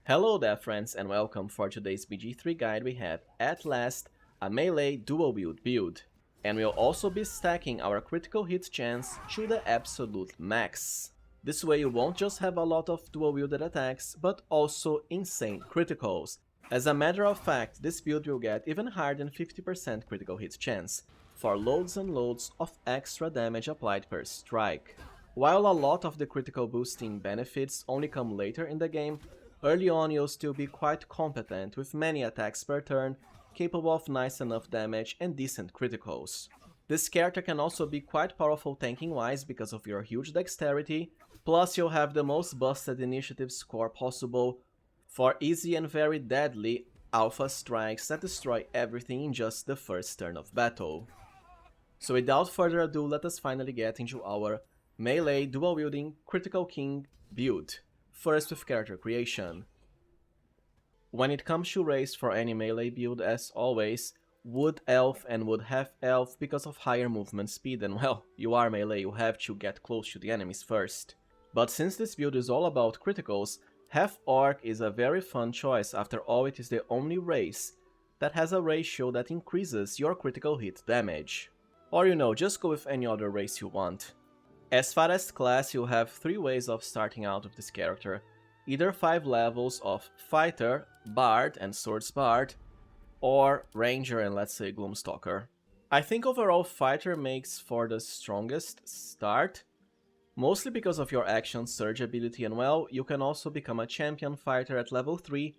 Hello there friends and welcome. For today's BG3 guide we have, at last, a melee dual wield build. And we'll also be stacking our critical hit chance to the absolute max. This way you won't just have a lot of dual wielded attacks, but also insane criticals. As a matter of fact, this build will get even higher than 50% critical hit chance, for loads and loads of extra damage applied per strike. While a lot of the critical boosting benefits only come later in the game, early on you'll still be quite competent with many attacks per turn, capable of nice enough damage and decent criticals. This character can also be quite powerful tanking wise because of your huge dexterity, plus you'll have the most busted initiative score possible for easy and very deadly alpha strikes that destroy everything in just the first turn of battle. So without further ado, let us finally get into our melee dual wielding critical king build. First with character creation. When it comes to race for any melee build, as always, wood elf and wood half elf because of higher movement speed, and well, you are melee, you have to get close to the enemies first. But since this build is all about criticals, half orc is a very fun choice. After all, it is the only race that has a ratio that increases your critical hit damage. Or just go with any other race you want. As far as class, you have 3 ways of starting out with this character. Either 5 levels of Fighter, Bard and Swords Bard, or Ranger and let's say Gloomstalker. I think overall Fighter makes for the strongest start, mostly because of your action surge ability, and well, you can also become a champion fighter at level 3,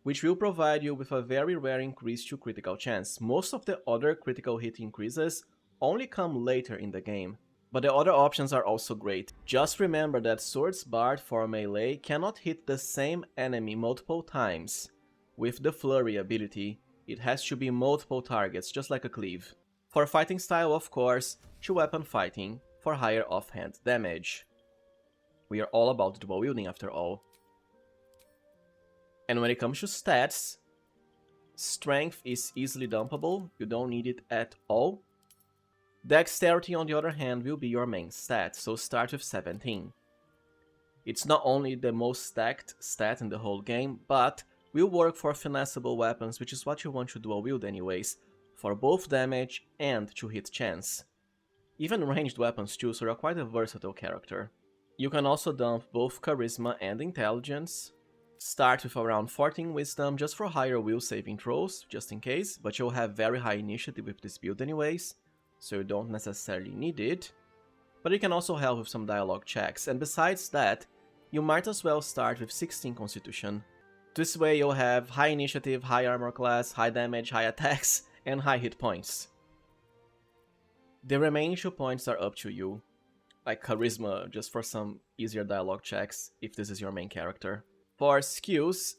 which will provide you with a very rare increase to critical chance. Most of the other critical hit increases only come later in the game. But the other options are also great. Just remember that Swords Bard for melee cannot hit the same enemy multiple times. With the Flurry ability, it has to be multiple targets, just like a cleave. For fighting style, of course, 2-weapon fighting for higher offhand damage. We are all about dual wielding after all. And when it comes to stats, strength is easily dumpable, you don't need it at all. Dexterity, on the other hand, will be your main stat, so start with 17. It's not only the most stacked stat in the whole game, but will work for finessable weapons, which is what you want to dual wield anyways, for both damage and to hit chance. Even ranged weapons too, so you're quite a versatile character. You can also dump both charisma and intelligence. Start with around 14 wisdom just for higher will saving throws, just in case, but you'll have very high initiative with this build anyways, so you don't necessarily need it. But it can also help with some dialogue checks, and besides that, you might as well start with 16 constitution. This way you'll have high initiative, high armor class, high damage, high attacks, and high hit points. The remaining 2 points are up to you, like charisma just for some easier dialogue checks if this is your main character. For skills,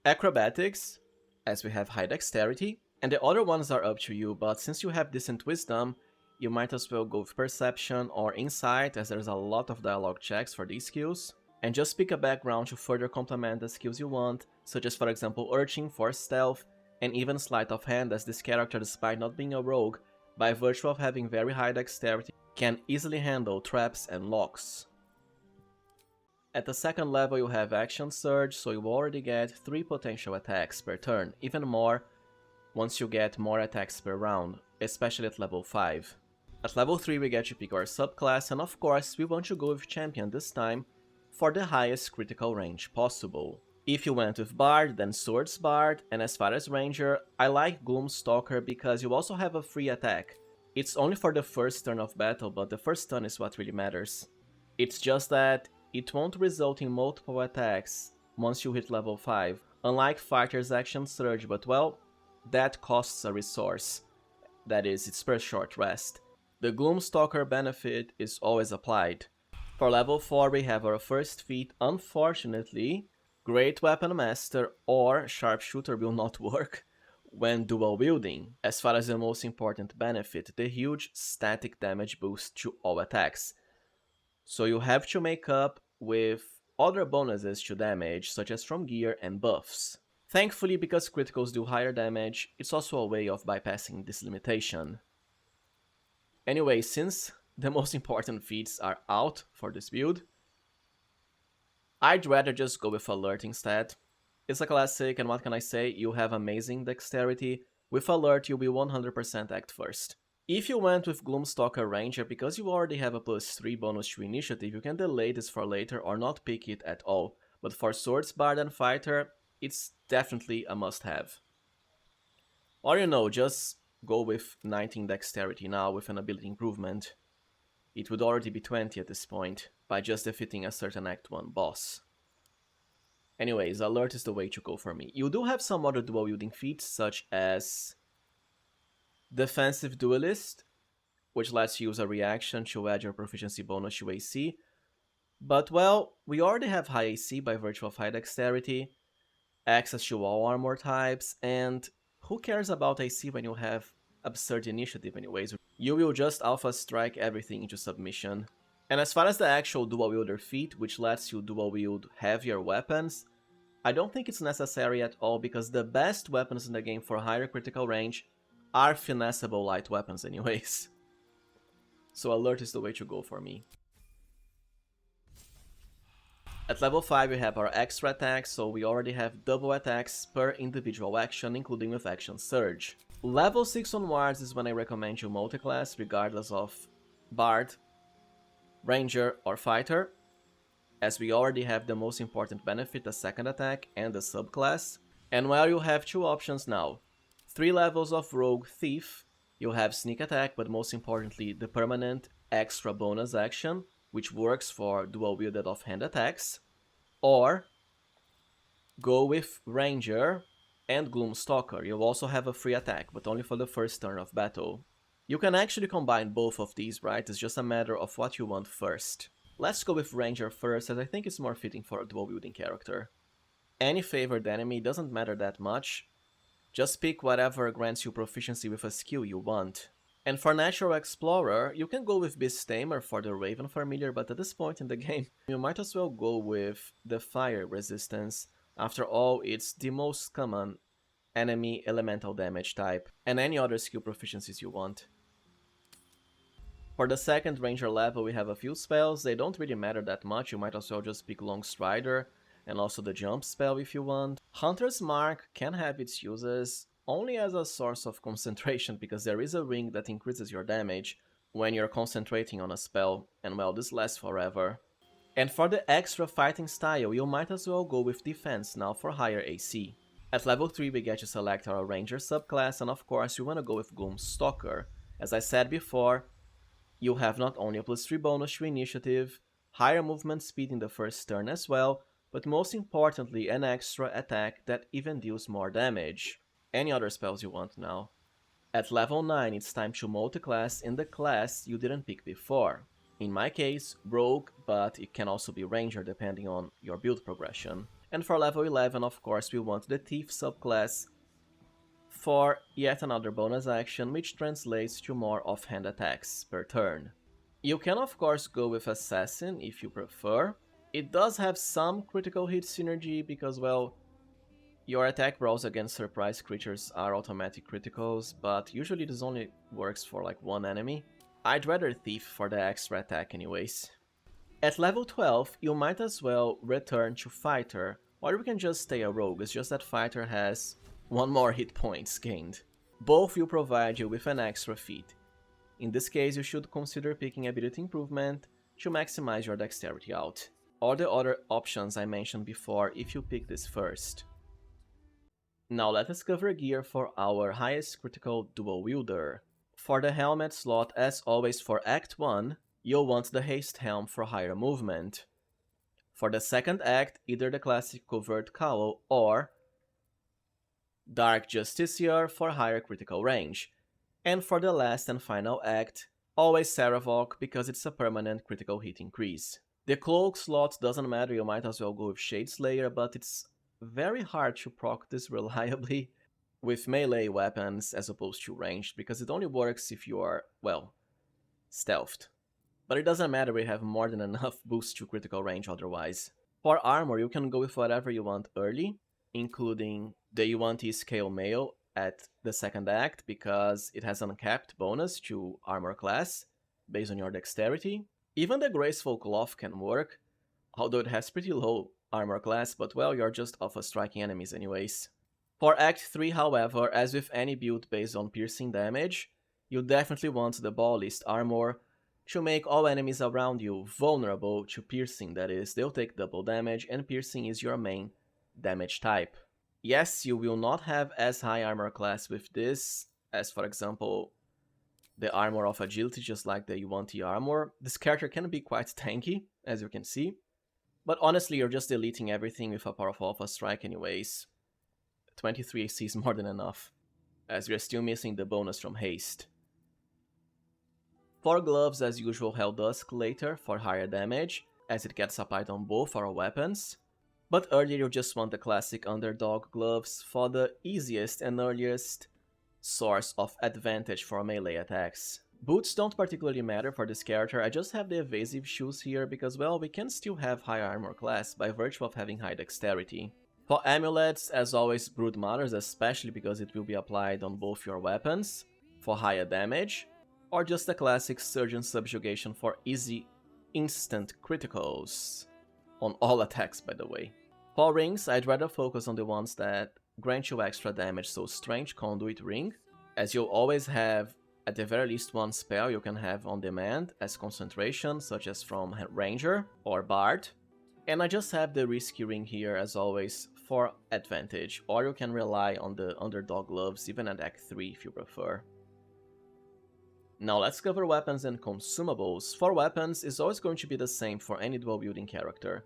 acrobatics, as we have high dexterity, and the other ones are up to you, but since you have decent wisdom, you might as well go with perception or insight, as there's a lot of dialogue checks for these skills. And just pick a background to further complement the skills you want, such as for example Urchin for stealth, and even sleight of hand, as this character, despite not being a rogue, by virtue of having very high dexterity, can easily handle traps and locks. At the second level you have action surge, so you already get 3 potential attacks per turn, even more once you get more attacks per round, especially at level 5. At level 3 we get to pick our subclass, and of course we want to go with champion this time for the highest critical range possible. If you went with Bard, then Swords Bard, and as far as Ranger, I like Gloomstalker because you also have a free attack. It's only for the first turn of battle, but the first turn is what really matters. It's just that it won't result in multiple attacks once you hit level 5, unlike Fighter's action surge, but well, that costs a resource. That is, it's per short rest. The Gloomstalker benefit is always applied. For level 4 we have our first feat. Unfortunately, Great Weapon Master or Sharpshooter will not work when dual wielding. As far as the most important benefit, the huge static damage boost to all attacks. So you have to make up with other bonuses to damage, such as from gear and buffs. Thankfully, because criticals do higher damage, it's also a way of bypassing this limitation. Anyway, since the most important feats are out for this build, I'd rather just go with alerting stat. It's a classic, and what can I say? You have amazing dexterity. With Alert, you'll be 100% act first. If you went with Gloomstalker Ranger, because you already have a +3 bonus to initiative, you can delay this for later or not pick it at all. But for Swords, Bard, and Fighter, it's definitely a must-have. Or just go with 19 dexterity now with an ability improvement. It would already be 20 at this point, by just defeating a certain Act 1 boss. Anyways, Alert is the way to go for me. You do have some other dual-wielding feats, such as Defensive Duelist, which lets you use a reaction to add your proficiency bonus to AC. But, well, we already have high AC by virtue of high dexterity, access to all armor types, and who cares about AC when you have absurd initiative anyways? You will just alpha strike everything into submission. And as far as the actual dual wielder feat, which lets you dual wield heavier weapons, I don't think it's necessary at all because the best weapons in the game for higher critical range are finessable light weapons anyways. So Alert is the way to go for me. At level 5 we have our extra attacks, so we already have double attacks per individual action, including with Action Surge. Level 6 onwards is when I recommend you multiclass, regardless of Bard, Ranger, or Fighter, as we already have the most important benefit, the second attack and the subclass. And while you have two options now, 3 levels of Rogue Thief, you have Sneak Attack, but most importantly the permanent extra bonus action, which works for dual-wielded offhand attacks, or go with Ranger and Gloomstalker. You'll also have a free attack, but only for the first turn of battle. You can actually combine both of these, right? It's just a matter of what you want first. Let's go with Ranger first, as I think it's more fitting for a dual-wielding character. Any favored enemy doesn't matter that much. Just pick whatever grants you proficiency with a skill you want. And for Natural Explorer, you can go with Beast Tamer for the Raven familiar, but at this point in the game, you might as well go with the Fire Resistance. After all, it's the most common enemy elemental damage type, and any other skill proficiencies you want. For the second Ranger level, we have a few spells. They don't really matter that much, you might as well just pick Long Strider, and also the Jump spell if you want. Hunter's Mark can have its uses, only as a source of concentration, because there is a ring that increases your damage when you're concentrating on a spell, and well, this lasts forever. And for the extra fighting style, you might as well go with Defense now for higher AC. At level 3 we get to select our Ranger subclass, and of course you want to go with Gloomstalker. As I said before, you have not only a +3 bonus to initiative, higher movement speed in the first turn as well, but most importantly an extra attack that even deals more damage. Any other spells you want now. At level 9 it's time to multiclass in the class you didn't pick before. In my case, Rogue, but it can also be Ranger depending on your build progression. And for level 11 of course we want the Thief subclass for yet another bonus action which translates to more offhand attacks per turn. You can of course go with Assassin if you prefer. It does have some critical hit synergy because, well, your attack rolls against surprise creatures are automatic criticals, but usually this only works for like one enemy. I'd rather Thief for the extra attack anyways. At level 12, you might as well return to Fighter, or you can just stay a Rogue, it's just that Fighter has 1 more hit points gained. Both will provide you with an extra feat. In this case, you should consider picking Ability Improvement to maximize your dexterity out, or the other options I mentioned before if you pick this first. Now let us cover gear for our highest critical dual wielder. For the helmet slot, as always for Act 1, you'll want the Haste Helm for higher movement. For the second act, either the classic Covert Cowl or Dark Justiciar for higher critical range. And for the last and final act, always Saravok because it's a permanent critical hit increase. The cloak slot doesn't matter, you might as well go with Shadeslayer, but it's very hard to proc this reliably with melee weapons as opposed to ranged, because it only works if you are, well, stealthed. But it doesn't matter, we have more than enough boost to critical range otherwise. For armor, you can go with whatever you want early, including the Yuan-Ti Scale Mail at the second act, because it has uncapped bonus to armor class, based on your dexterity. Even the Graceful Cloth can work, although it has pretty low armor class, but well, you're just alpha striking enemies anyways. For Act 3, however, as with any build based on piercing damage, you definitely want the Ballist armor to make all enemies around you vulnerable to piercing, that is, they'll take double damage and piercing is your main damage type. Yes, you will not have as high armor class with this as, for example, the armor of agility, just like the U1T armor. This character can be quite tanky, as you can see, but honestly you're just deleting everything with a powerful alpha strike anyways. 23 AC is more than enough, as we are still missing the bonus from haste. For gloves, as usual, Hell Dusk later for higher damage, as it gets applied on both our weapons. But earlier you just want the classic underdog gloves for the easiest and earliest source of advantage for melee attacks. Boots don't particularly matter for this character, I just have the evasive shoes here because, well, we can still have high armor class by virtue of having high dexterity. For amulets, as always, Brood matters, especially because it will be applied on both your weapons for higher damage, or just the classic Surgeon Subjugation for easy, instant criticals. On all attacks, by the way. For rings, I'd rather focus on the ones that grant you extra damage, so Strange Conduit Ring, as you'll always have at the very least one spell you can have on demand as concentration, such as from Ranger or Bard. And I just have the Risky Ring here, as always, for advantage, or you can rely on the underdog gloves even at Act 3 if you prefer. Now let's cover weapons and consumables. For weapons, it's always going to be the same for any dual wielding character.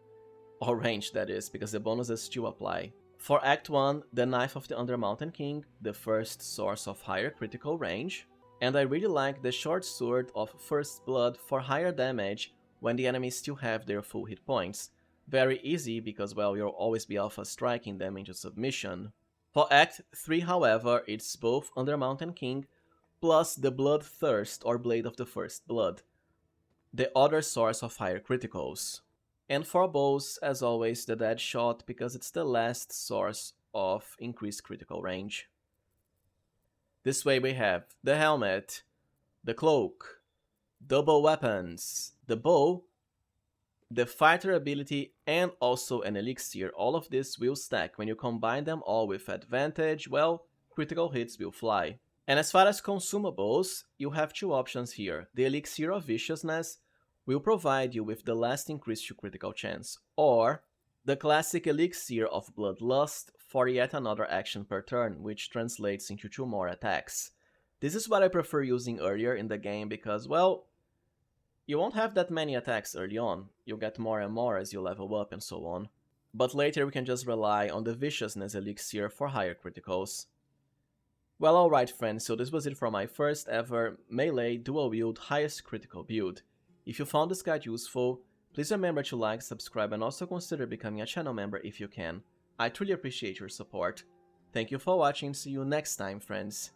Or range, that is, because the bonuses still apply. For Act 1, the Knife of the Undermountain King, the first source of higher critical range. And I really like the Short Sword of First Blood for higher damage when the enemies still have their full hit points. Very easy because, well, you'll always be alpha striking them into submission. For Act 3, however, it's both Undermountain King plus the Bloodthirst or Blade of the First Blood, the other source of higher criticals. And for bows, as always, the Deadshot, because it's the last source of increased critical range. This way we have the helmet, the cloak, double weapons, the bow, the fighter ability, and also an elixir. All of this will stack. When you combine them all with advantage, well, critical hits will fly. And as far as consumables, you have two options here. The Elixir of Viciousness will provide you with the last increase to critical chance, or the classic Elixir of Bloodlust for yet another action per turn, which translates into 2 more attacks. This is what I prefer using earlier in the game because, well, you won't have that many attacks early on. You'll get more and more as you level up and so on. But later we can just rely on the Viciousness Elixir for higher criticals. Well, alright friends, so this was it for my first ever melee dual wield highest critical build. If you found this guide useful, please remember to like, subscribe, and also consider becoming a channel member if you can. I truly appreciate your support. Thank you for watching, see you next time friends.